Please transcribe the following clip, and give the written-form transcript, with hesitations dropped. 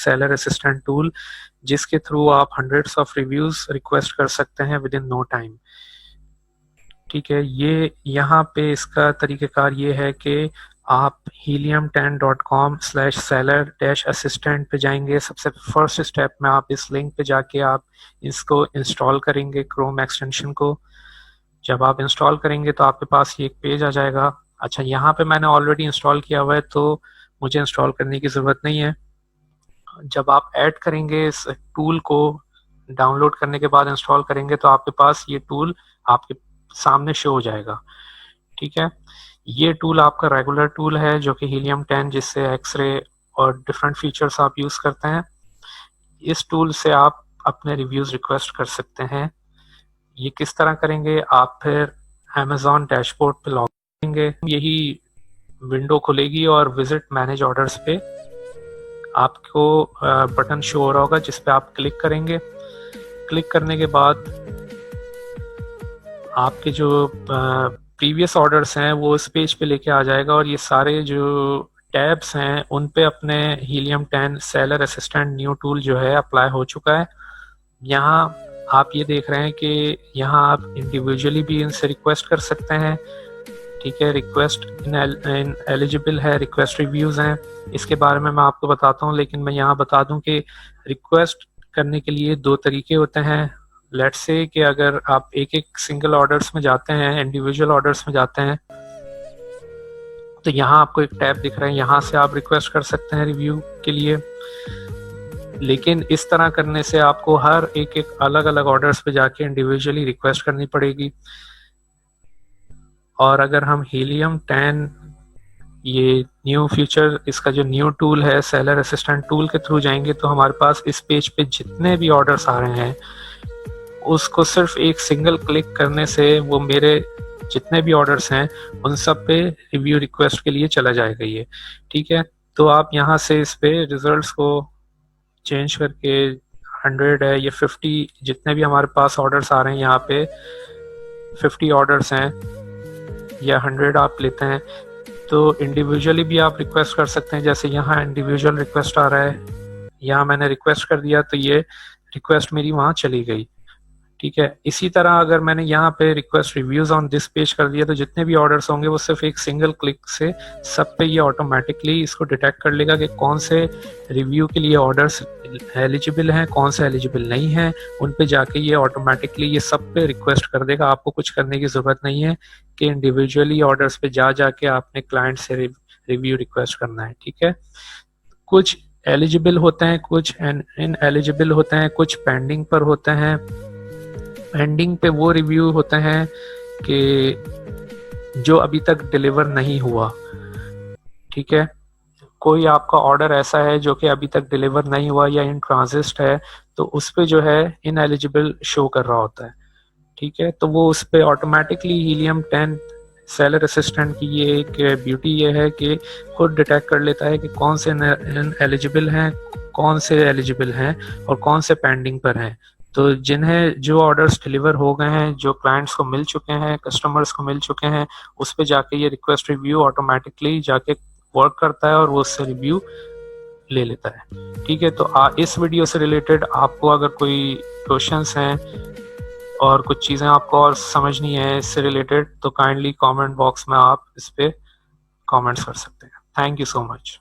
Seller assistant tool, जिसके through आप hundreds of reviews request कर सकते हैं विद इन नो टाइम। ठीक है, ये यहाँ पे इसका तरीक़ेकार ये है कि आप helium10.com/seller-assistant पे जाएंगे। सबसे फर्स्ट स्टेप में आप इस लिंक पे जाके आप इसको इंस्टॉल करेंगे, क्रोम एक्सटेंशन को। जब आप इंस्टॉल करेंगे तो आपके पास ये एक पेज आ जाएगा। अच्छा, यहाँ पे मैंने ऑलरेडी इंस्टॉल किया हुआ है तो मुझे इंस्टॉल करने की ज़रूरत नहीं है। जब आप ऐड करेंगे इस टूल को, डाउनलोड करने के बाद इंस्टॉल करेंगे तो आपके पास ये टूल आपके सामने शो हो जाएगा। ठीक है, ये टूल आपका रेगुलर टूल है जो कि हीलियम 10, जिससे एक्सरे और डिफरेंट फीचर्स आप यूज़ करते हैं। इस टूल से आप अपने रिव्यूज़ रिक्वेस्ट कर सकते हैं। ये किस तरह करेंगे, आप फिर अमेज़ॉन डैशबोर्ड पे लॉग करेंगे, यही विंडो खुलेगी और विजिट मैनेज ऑर्डर्स पे आपको बटन शो हो रहा होगा जिस पे आप क्लिक करेंगे। क्लिक करने के बाद आपके जो प्रीवियस ऑर्डर्स हैं वो इस पेज पे लेके आ जाएगा और ये सारे जो टैब्स हैं उन पे अपने helium 10 seller assistant new tool जो है अप्लाई हो चुका है। यहाँ आप ये देख रहे हैं कि यहाँ आप इंडिविजुअली भी इनसे रिक्वेस्ट कर सकते हैं। ठीक है, रिक्वेस्ट इन एलिजिबल है, रिक्वेस्ट रिव्यूज़ हैं, इसके बारे में मैं आपको बताता हूँ। लेकिन मैं यहाँ बता दूँ कि रिक्वेस्ट करने के लिए दो तरीके होते हैं। लेट्स से कि अगर आप एक एक सिंगल ऑर्डर्स में जाते हैं, इंडिविजुअल ऑर्डर्स में जाते हैं, तो यहाँ आपको एक टैब दिख रहा है, यहाँ से आप रिक्वेस्ट कर सकते हैं रिव्यू के लिए। लेकिन इस तरह करने से आपको हर एक एक अलग अलग ऑर्डर्स पे जाके इंडिविजुअली रिक्वेस्ट करनी पड़ेगी। और अगर हम हीलियम 10 ये न्यू फीचर, इसका जो न्यू टूल है सेलर असिस्टेंट टूल के थ्रू जाएंगे तो हमारे पास इस पेज पे जितने भी ऑर्डर्स आ रहे हैं उसको सिर्फ एक सिंगल क्लिक करने से वो मेरे जितने भी ऑर्डर्स हैं उन सब पे रिव्यू रिक्वेस्ट के लिए चला जाएगा ये। ठीक है, तो आप यहाँ से इस पे रिजल्ट्स को चेंज करके 100 है या 50, जितने भी हमारे पास ऑर्डर्स आ रहे हैं, यहाँ पे 50 ऑर्डर्स हैं या 100 आप लेते हैं तो इंडिविजुअली भी आप रिक्वेस्ट कर सकते हैं। जैसे यहाँ इंडिविजुअल रिक्वेस्ट आ रहा है, यहाँ मैंने रिक्वेस्ट कर दिया तो ये रिक्वेस्ट मेरी वहाँ चली गई। ठीक है, इसी तरह अगर मैंने यहाँ पे request reviews on this page कर दिया तो जितने भी ऑर्डर्स होंगे वो सिर्फ एक सिंगल क्लिक से सब पे ये ऑटोमेटिकली इसको डिटेक्ट कर लेगा कि कौन से रिव्यू के लिए ऑर्डर्स एलिजिबल हैं, कौन से एलिजिबल नहीं हैं। उन पे जाके ये ऑटोमेटिकली ये सब पे रिक्वेस्ट कर देगा। आपको कुछ करने की ज़रूरत नहीं है कि इंडिविजुअली ऑर्डर्स पे जाके आपने क्लाइंट से रिव्यू रिक्वेस्ट करना है। ठीक है, कुछ एलिजिबल होते हैं, कुछ इन एलिजिबल होते हैं, कुछ पेंडिंग पर होते हैं। पेंडिंग पे वो रिव्यू होते हैं कि जो अभी तक डिलीवर नहीं हुआ। ठीक है, कोई आपका ऑर्डर ऐसा है जो कि अभी तक डिलीवर नहीं हुआ या इन ट्रांजिट है तो उस पे जो है इनएलिजिबल शो कर रहा होता है। ठीक है, तो वो उस पे ऑटोमेटिकली हीलियम 10 सेलर असिस्टेंट की ये एक ब्यूटी ये है कि खुद डिटेक्ट कर लेता है कि कौन से एलिजिबल हैं, कौन से एलिजिबल हैं और कौन से पेंडिंग पर हैं। तो जिन्हें जो ऑर्डर्स डिलीवर हो गए हैं, जो क्लाइंट्स को मिल चुके हैं, कस्टमर्स को मिल चुके हैं, उस पे जाके ये रिक्वेस्ट रिव्यू ऑटोमेटिकली जाके वर्क करता है और वो उससे रिव्यू ले लेता है। ठीक है, तो इस वीडियो से रिलेटेड आपको अगर कोई क्वेश्चंस हैं और कुछ चीज़ें आपको और समझनी है इससे रिलेटेड तो काइंडली कमेंट बॉक्स में आप इस पे कमेंट्स कर सकते हैं। Thank you so much.